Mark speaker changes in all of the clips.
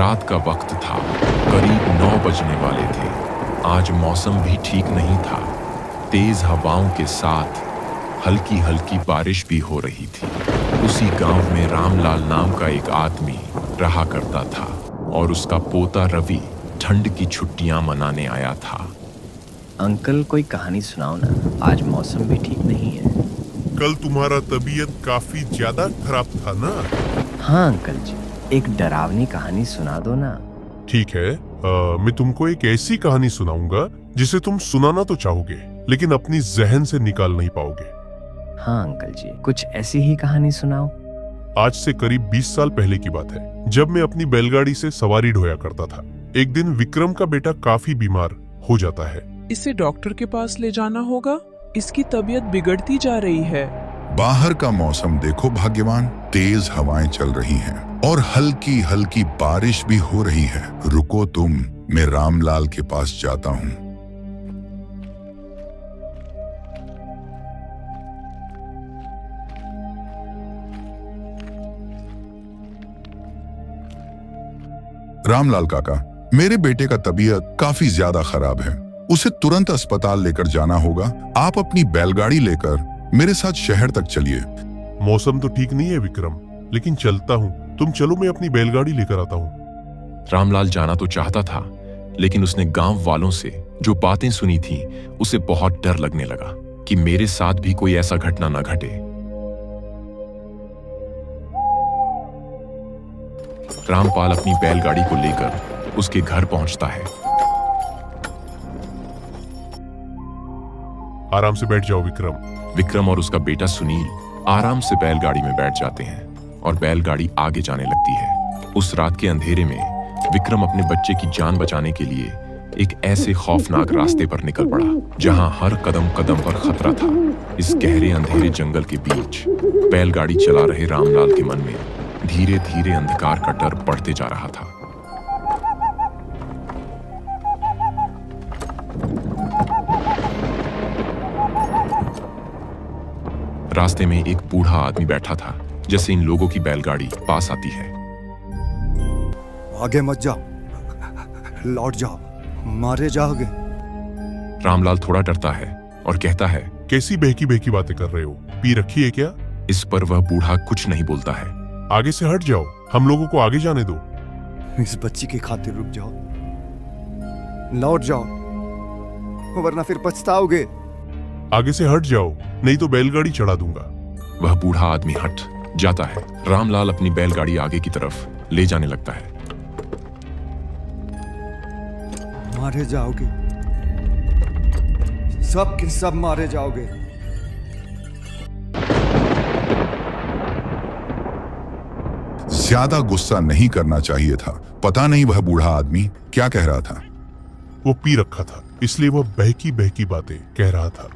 Speaker 1: रात का वक्त था, करीब 9 बजने वाले थे। आज मौसम भी ठीक नहीं था। तेज हवाओं के साथ हल्की हल्की बारिश भी हो रही थी। उसी गांव में रामलाल नाम का एक आदमी रहा करता था और उसका पोता रवि ठंड की छुट्टियां मनाने आया था।
Speaker 2: अंकल कोई कहानी सुनाओ ना, आज मौसम भी ठीक नहीं है।
Speaker 3: कल तुम्हारा तबीयत काफी ज्यादा खराब था ना?
Speaker 2: हाँ अंकल जी, एक डरावनी कहानी सुना दो ना।
Speaker 3: ठीक है, मैं तुमको एक ऐसी कहानी सुनाऊंगा जिसे तुम सुनाना तो चाहोगे लेकिन अपनी जहन से निकाल नहीं पाओगे।
Speaker 2: हाँ अंकल जी, कुछ ऐसी ही कहानी सुनाओ।
Speaker 3: आज से करीब 20 साल पहले की बात है, जब मैं अपनी बैलगाड़ी से सवारी ढोया करता था। एक दिन विक्रम का बेटा काफी बीमार हो जाता है।
Speaker 4: इसे डॉक्टर के पास ले जाना होगा, इसकी तबीयत बिगड़ती जा रही है।
Speaker 5: बाहर का मौसम देखो भाग्यवान, तेज हवाएं चल रही हैं और हल्की हल्की बारिश भी हो रही है। रुको तुम, मैं रामलाल के पास जाता हूँ। रामलाल काका, मेरे बेटे का तबीयत काफी ज्यादा खराब है, उसे तुरंत अस्पताल लेकर जाना होगा। आप अपनी बैलगाड़ी लेकर मेरे साथ शहर तक चलिए।
Speaker 3: मौसम तो ठीक नहीं है विक्रम, लेकिन चलता हूँ। तुम चलो, मैं अपनी बैलगाड़ी लेकर आता हूँ।
Speaker 1: रामलाल जाना तो चाहता था, लेकिन उसने गांव वालों से जो बातें सुनी थी उसे बहुत डर लगने लगा कि मेरे साथ भी कोई ऐसा घटना न घटे। रामपाल अपनी बैलगाड़ी को लेकर उसके घर पहुंचता है।
Speaker 3: आराम से बैठ जाओ विक्रम।
Speaker 1: विक्रम और उसका बेटा सुनील आराम से बैलगाड़ी में बैठ जाते हैं और बैलगाड़ी आगे जाने लगती है। उस रात के अंधेरे में विक्रम अपने बच्चे की जान बचाने के लिए एक ऐसे खौफनाक रास्ते पर निकल पड़ा जहां हर कदम कदम पर खतरा था। इस गहरे अंधेरे जंगल के बीच बैलगाड़ी चला रहे रामलाल के मन में धीरे धीरे अंधकार का डर बढ़ते जा रहा था। रास्ते में एक बूढ़ा आदमी बैठा था। जैसे इन लोगों की बैलगाड़ी पास आती है,
Speaker 6: आगे मत जाओ, लौट जाओ, मारे जाओगे।
Speaker 1: रामलाल थोड़ा डरता है और कहता है,
Speaker 3: कैसी बहकी बहकी बातें कर रहे हो? पी रखी है क्या?
Speaker 1: इस पर वह बूढ़ा कुछ नहीं बोलता है।
Speaker 3: आगे से हट जाओ, हम लोगों को आगे जाने दो।
Speaker 6: इस बच्ची की खातिर रुक जाओ, लौट जाओ, वरना फिर पछताओगे।
Speaker 3: आगे से हट जाओ, नहीं तो बैलगाड़ी चढ़ा दूंगा।
Speaker 1: वह बूढ़ा आदमी हट जाता है। रामलाल अपनी बैलगाड़ी आगे की तरफ ले जाने लगता है।
Speaker 6: मारे जाओगे, सब के सब मारे जाओगे।
Speaker 5: ज्यादा गुस्सा नहीं करना चाहिए था। पता नहीं वह बूढ़ा आदमी क्या कह रहा था।
Speaker 3: वो पी रखा था, इसलिए वह बहकी बहकी बातें कह रहा था।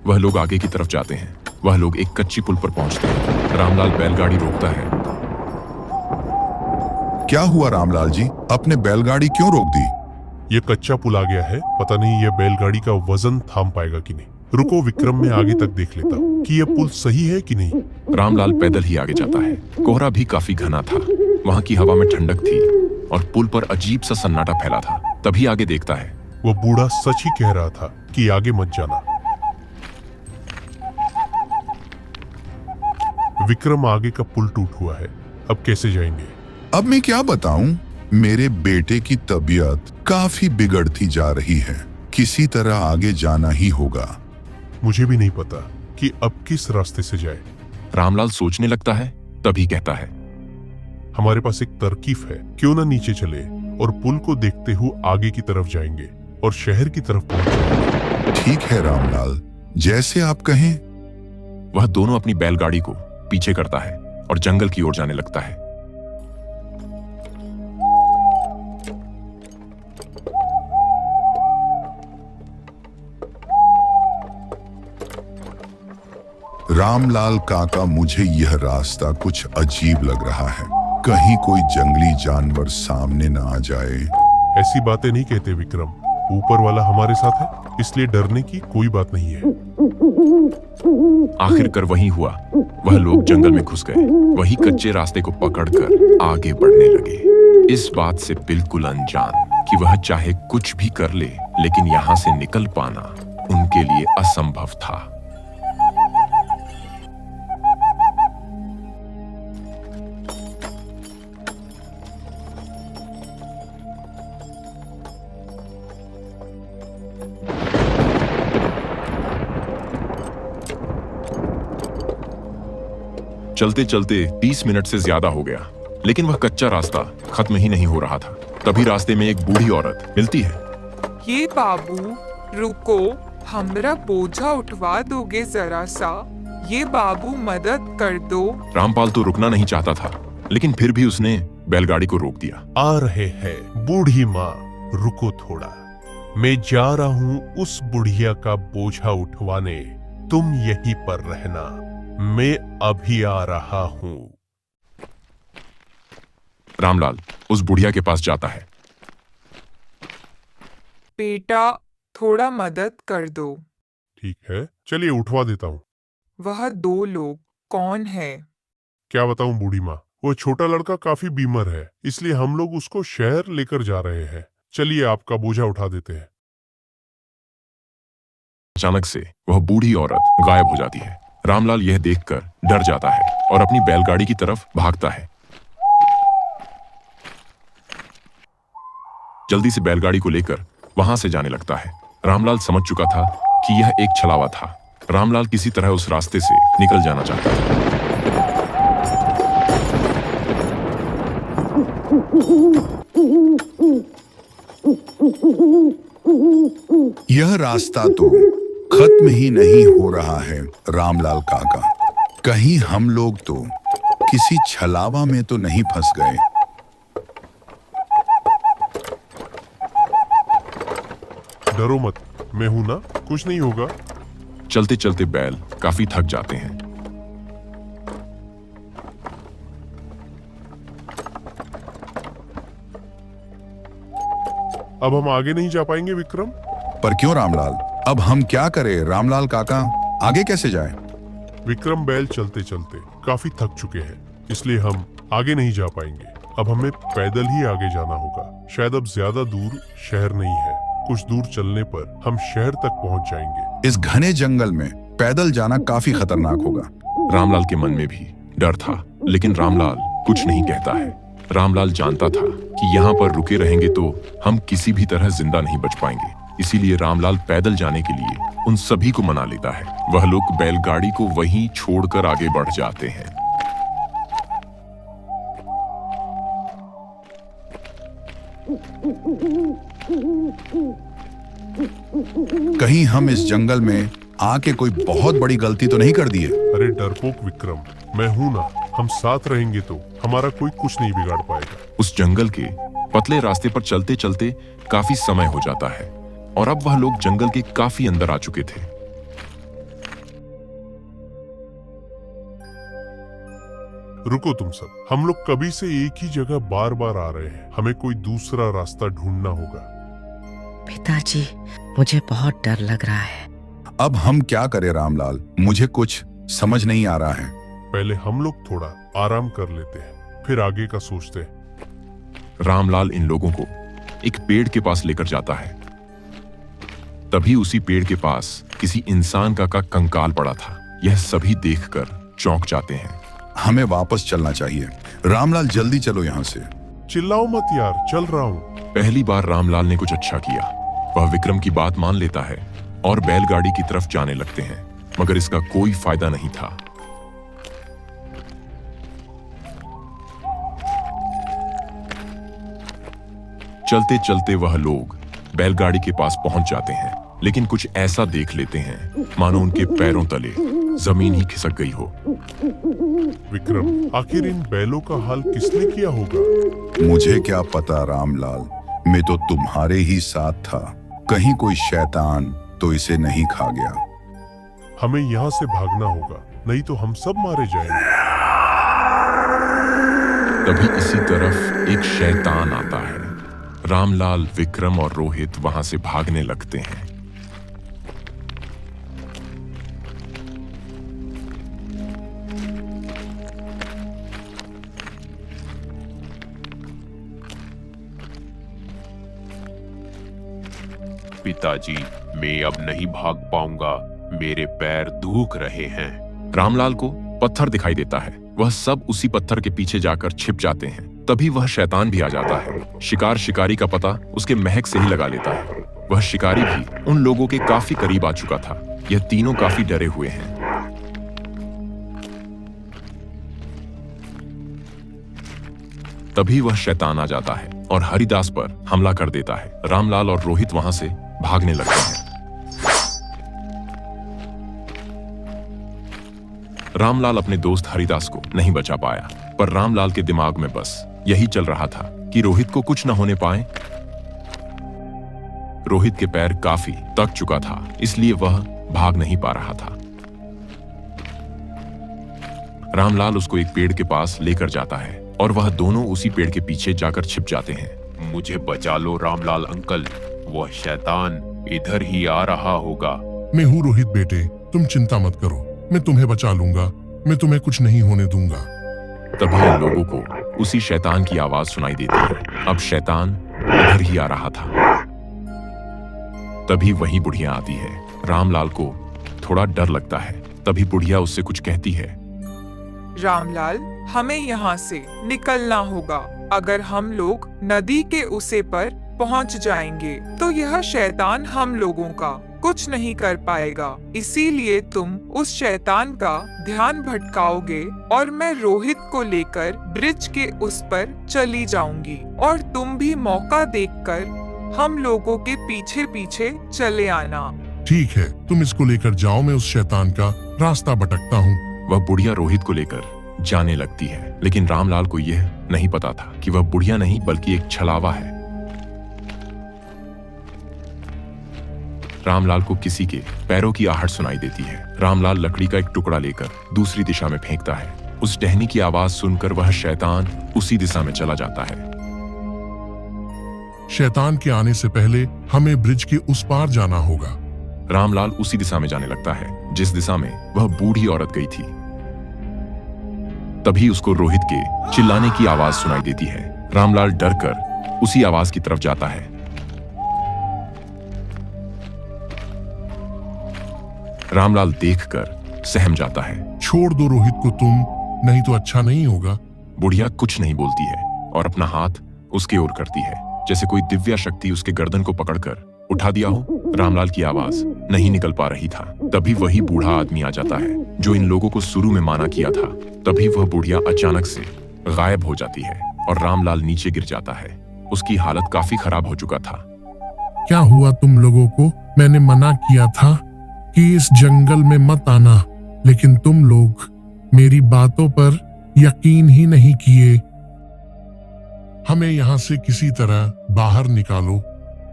Speaker 1: वह लोग आगे की तरफ जाते हैं। वह लोग एक कच्ची पुल पर पहुंचते हैं। रामलाल बैलगाड़ी रोकता है।
Speaker 5: क्या हुआ रामलाल जी, अपने बैलगाड़ी क्यों रोक दी?
Speaker 3: ये कच्चा पुल आ गया है, पता नहीं यह बैलगाड़ी का वजन थाम पाएगा कि नहीं। रुको विक्रम, मैं आगे तक देख लेता हूँ कि यह पुल सही है कि नहीं।
Speaker 1: रामलाल पैदल ही आगे जाता है। कोहरा भी काफी घना था, वहां की हवा में ठंडक थी और पुल पर अजीब सा सन्नाटा फैला था। तभी आगे देखता है,
Speaker 3: वो बूढ़ा सच ही कह रहा था कि आगे मत जाना। विक्रम, आगे का पुल टूट हुआ है, अब कैसे जाएंगे?
Speaker 5: अब मैं क्या बताऊं, मेरे बेटे की तबीयत काफी बिगड़ती जा रही है। किसी तरह आगे जाना ही होगा।
Speaker 3: मुझे भी नहीं पता कि अब किस रास्ते से जाए।
Speaker 1: रामलाल सोचने लगता है। तभी कहता है,
Speaker 3: हमारे पास एक तरकीब है, क्यों ना नीचे चले और पुल को देखते हुए आगे की तरफ जाएंगे और शहर की तरफ पहुंच जाएंगे।
Speaker 5: ठीक है रामलाल, जैसे आप कहें।
Speaker 1: वह दोनों अपनी बैलगाड़ी को पीछे करता है और जंगल की ओर जाने लगता है।
Speaker 5: रामलाल काका, मुझे यह रास्ता कुछ अजीब लग रहा है। कहीं कोई जंगली जानवर सामने न आ जाए।
Speaker 3: ऐसी बातें नहीं कहते विक्रम, ऊपर वाला हमारे साथ है, इसलिए डरने की कोई बात नहीं है।
Speaker 1: आखिरकार वही हुआ, वह लोग जंगल में घुस गए, वही कच्चे रास्ते को पकड़कर आगे बढ़ने लगे, इस बात से बिल्कुल अनजान कि वह चाहे कुछ भी कर ले, लेकिन यहां से निकल पाना उनके लिए असंभव था। चलते चलते 30 मिनट से ज्यादा हो गया, लेकिन वह कच्चा रास्ता खत्म ही नहीं हो रहा था। तभी रास्ते में एक बूढ़ी औरत मिलती है।
Speaker 7: ये बाबू रुको, हमरा बोझा उठवा दोगे जरा सा? ये बाबू मदद कर दो।
Speaker 1: रामपाल तो रुकना नहीं चाहता था, लेकिन फिर भी उसने बैलगाड़ी को रोक दिया।
Speaker 3: आ रहे हैं बूढ़ी माँ, रुको थोड़ा, मैं जा रहा हूँ उस बुढ़िया का बोझा उठवाने, तुम यहीं पर रहना, मैं अभी आ रहा हूँ।
Speaker 1: रामलाल उस बुढ़िया के पास जाता है।
Speaker 7: बेटा थोड़ा मदद कर दो।
Speaker 3: ठीक है, चलिए उठवा देता हूँ।
Speaker 7: वह 2 लोग कौन है?
Speaker 3: क्या बताऊं बूढ़ी माँ, वो छोटा लड़का काफी बीमार है, इसलिए हम लोग उसको शहर लेकर जा रहे हैं। चलिए आपका बोझा उठा देते हैं।
Speaker 1: अचानक से वह बूढ़ी औरत गायब हो जाती है। रामलाल यह देखकर डर जाता है और अपनी बैलगाड़ी की तरफ भागता है। जल्दी से बैलगाड़ी को लेकर वहां से जाने लगता है। रामलाल समझ चुका था कि यह एक छलावा था। रामलाल किसी तरह उस रास्ते से निकल जाना चाहता था।
Speaker 5: यह रास्ता तो खत्म ही नहीं हो रहा है रामलाल काका, कहीं हम लोग तो किसी छलावा में तो नहीं फंस गए।
Speaker 3: डरो मत, मैं हूं ना, कुछ नहीं होगा।
Speaker 1: चलते चलते बैल काफी थक जाते हैं।
Speaker 3: अब हम आगे नहीं जा पाएंगे विक्रम।
Speaker 5: पर क्यों रामलाल, अब हम क्या करें रामलाल काका, आगे कैसे जाएं?
Speaker 3: विक्रम, बैल चलते चलते काफी थक चुके हैं, इसलिए हम आगे नहीं जा पाएंगे। अब हमें पैदल ही आगे जाना होगा। शायद अब ज्यादा दूर शहर नहीं है, कुछ दूर चलने पर हम शहर तक पहुंच जाएंगे।
Speaker 5: इस घने जंगल में पैदल जाना काफी खतरनाक होगा।
Speaker 1: रामलाल के मन में भी डर था, लेकिन रामलाल कुछ नहीं कहता है। रामलाल जानता था कि यहाँ पर रुके रहेंगे तो हम किसी भी तरह जिंदा नहीं बच पाएंगे, इसीलिए रामलाल पैदल जाने के लिए उन सभी को मना लेता है। वह लोग बैलगाड़ी को वहीं छोड़कर आगे बढ़ जाते हैं।
Speaker 5: कहीं हम इस जंगल में आके कोई बहुत बड़ी गलती तो नहीं कर दी है?
Speaker 3: अरे डरपोक विक्रम, मैं हूं ना, हम साथ रहेंगे तो हमारा कोई कुछ नहीं बिगाड़ पाएगा।
Speaker 1: उस जंगल के पतले रास्ते पर चलते चलते काफी समय हो जाता है और अब वह लोग जंगल के काफी अंदर आ चुके थे।
Speaker 3: रुको तुम सब, हम लोग कभी से एक ही जगह बार बार आ रहे हैं, हमें कोई दूसरा रास्ता ढूंढना होगा।
Speaker 8: पिताजी, मुझे बहुत डर लग रहा है।
Speaker 5: अब हम क्या करें रामलाल, मुझे कुछ समझ नहीं आ रहा है।
Speaker 3: पहले हम लोग थोड़ा आराम कर लेते हैं, फिर आगे का सोचते हैं।
Speaker 1: रामलाल इन लोगों को एक पेड़ के पास लेकर जाता है। तभी उसी पेड़ के पास किसी इंसान का कंकाल पड़ा था। यह सभी देखकर चौंक जाते हैं।
Speaker 5: हमें वापस चलना चाहिए। रामलाल जल्दी चलो यहाँ से।
Speaker 3: चिल्लाओ मत यार, चल रहा हूँ।
Speaker 1: पहली बार रामलाल ने कुछ अच्छा किया। वह विक्रम की बात मान लेता है और बैलगाड़ी की तरफ जाने लगते हैं, मगर इसका कोई फायदा नहीं था। चलते चलते वह लोग बैलगाड़ी के पास पहुंच जाते हैं, लेकिन कुछ ऐसा देख लेते हैं मानो उनके पैरों तले जमीन ही खिसक गई हो।
Speaker 3: विक्रम, आखिर इन बैलों का हाल किसने किया होगा?
Speaker 5: मुझे क्या पता रामलाल, मैं तो तुम्हारे ही साथ था। कहीं कोई शैतान तो इसे नहीं खा गया।
Speaker 3: हमें यहाँ से भागना होगा, नहीं तो हम सब मारे जाएंगे।
Speaker 1: तभी इसी तरफ एक शैतान आता है। रामलाल, विक्रम और रोहित वहां से भागने लगते हैं।
Speaker 9: पिताजी, मैं अब नहीं भाग पाऊंगा, मेरे पैर दुख रहे हैं।
Speaker 1: रामलाल को पत्थर दिखाई देता है। वह सब उसी पत्थर के पीछे जाकर छिप जाते हैं। तभी वह शैतान भी आ जाता है। शिकार शिकारी का पता उसके महक से ही लगा लेता है। वह शिकारी भी उन लोगों के काफी करीब आ चुका था। यह तीनों काफी डरे हुए हैं। तभी वह शैतान आ जाता है और हरिदास पर हमला कर देता है। रामलाल और रोहित वहां से भागने लगते हैं। रामलाल अपने दोस्त हरिदास को नहीं बचा पाया, पर रामलाल के दिमाग में बस यही चल रहा था कि रोहित को कुछ न होने पाए। रोहित के पैर काफी थक चुका था, इसलिए वह भाग नहीं पा रहा था। रामलाल उसको एक पेड़ के पास लेकर जाता है और वह दोनों उसी पेड़ के पीछे जाकर छिप जाते हैं।
Speaker 9: मुझे बचा लो रामलाल अंकल, वह शैतान इधर ही आ रहा होगा।
Speaker 10: मैं हूँ रोहित बेटे, तुम चिंता मत करो, मैं तुम्हें बचा लूंगा, मैं तुम्हें कुछ नहीं होने दूंगा।
Speaker 1: तभी उन लोगों को उसी शैतान की आवाज सुनाई देती है। अब शैतान इधर ही आ रहा था। तभी वही बुढ़िया आती है। रामलाल को थोड़ा डर लगता है। तभी बुढ़िया उससे कुछ कहती है।
Speaker 7: रामलाल, हमें यहाँ से निकलना होगा। अगर हम लोग नदी के उसे पर पहुँच जाएंगे तो यह शैतान हम लोगों का कुछ नहीं कर पाएगा। इसीलिए तुम उस शैतान का ध्यान भटकाओगे और मैं रोहित को लेकर ब्रिज के उस पर चली जाऊंगी और तुम भी मौका देखकर हम लोगों के पीछे पीछे चले आना।
Speaker 10: ठीक है, तुम इसको लेकर जाओ, मैं उस शैतान का रास्ता भटकता हूँ।
Speaker 1: वह बुढ़िया रोहित को लेकर जाने लगती है, लेकिन रामलाल को यह नहीं पता था कि वह बुढ़िया नहीं बल्कि एक छलावा है। रामलाल को किसी के पैरों की आहट सुनाई देती है। रामलाल लकड़ी का एक टुकड़ा लेकर दूसरी दिशा में फेंकता है। उस टहनी की आवाज सुनकर वह शैतान उसी दिशा में चला जाता है।
Speaker 10: शैतान के आने से पहले हमें ब्रिज के उस पार जाना होगा।
Speaker 1: रामलाल उसी दिशा में जाने लगता है जिस दिशा में वह बूढ़ी औरत गई थी। तभी उसको रोहित के चिल्लाने की आवाज सुनाई देती है। रामलाल डरकर उसी आवाज की तरफ जाता है। रामलाल देखकर सहम जाता है।
Speaker 10: छोड़ दो रोहित को तुम, नहीं तो अच्छा नहीं होगा।
Speaker 1: बुढ़िया कुछ नहीं बोलती है और अपना हाथ उसकी ओर करती है, जैसे कोई दिव्य शक्ति उसके गर्दन को पकड़कर उठा दिया हो। रामलाल की आवाज नहीं निकल पा रही था। तभी वही बूढ़ा आदमी आ जाता है जो इन लोगों को शुरू में माना किया था। तभी वह बुढ़िया अचानक से गायब हो जाती है और रामलाल नीचे गिर जाता है। उसकी हालत काफी खराब हो चुका था।
Speaker 10: क्या हुआ तुम लोगों को? मैंने मना किया था कि इस जंगल में मत आना, लेकिन तुम लोग मेरी बातों पर यकीन ही नहीं किए। हमें यहाँ से किसी तरह बाहर निकालो।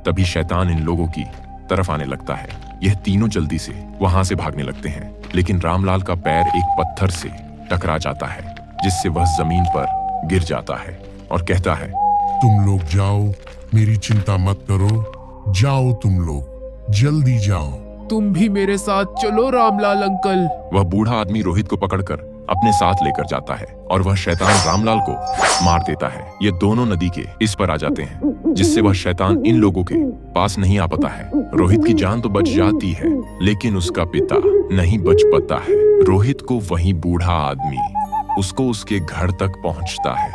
Speaker 1: तभी शैतान इन लोगों की तरफ आने लगता है। यह तीनों जल्दी से वहां से भागने लगते हैं, लेकिन रामलाल का पैर एक पत्थर से टकरा जाता है, जिससे वह जमीन पर गिर जाता है और कहता है,
Speaker 10: तुम लोग जाओ, मेरी चिंता मत करो, जाओ तुम लोग, जल्दी जाओ।
Speaker 11: तुम भी मेरे साथ चलो रामलाल अंकल।
Speaker 1: वह बूढ़ा आदमी रोहित को पकड़कर अपने साथ लेकर जाता है और वह शैतान रामलाल को मार देता है। ये दोनों नदी के इस पर आ जाते हैं, जिससे वह शैतान इन लोगों के पास नहीं आ पाता है। रोहित की जान तो बच जाती है, लेकिन उसका पिता नहीं बच पाता है। रोहित को वही बूढ़ा आदमी उसको उसके घर तक पहुंचता है।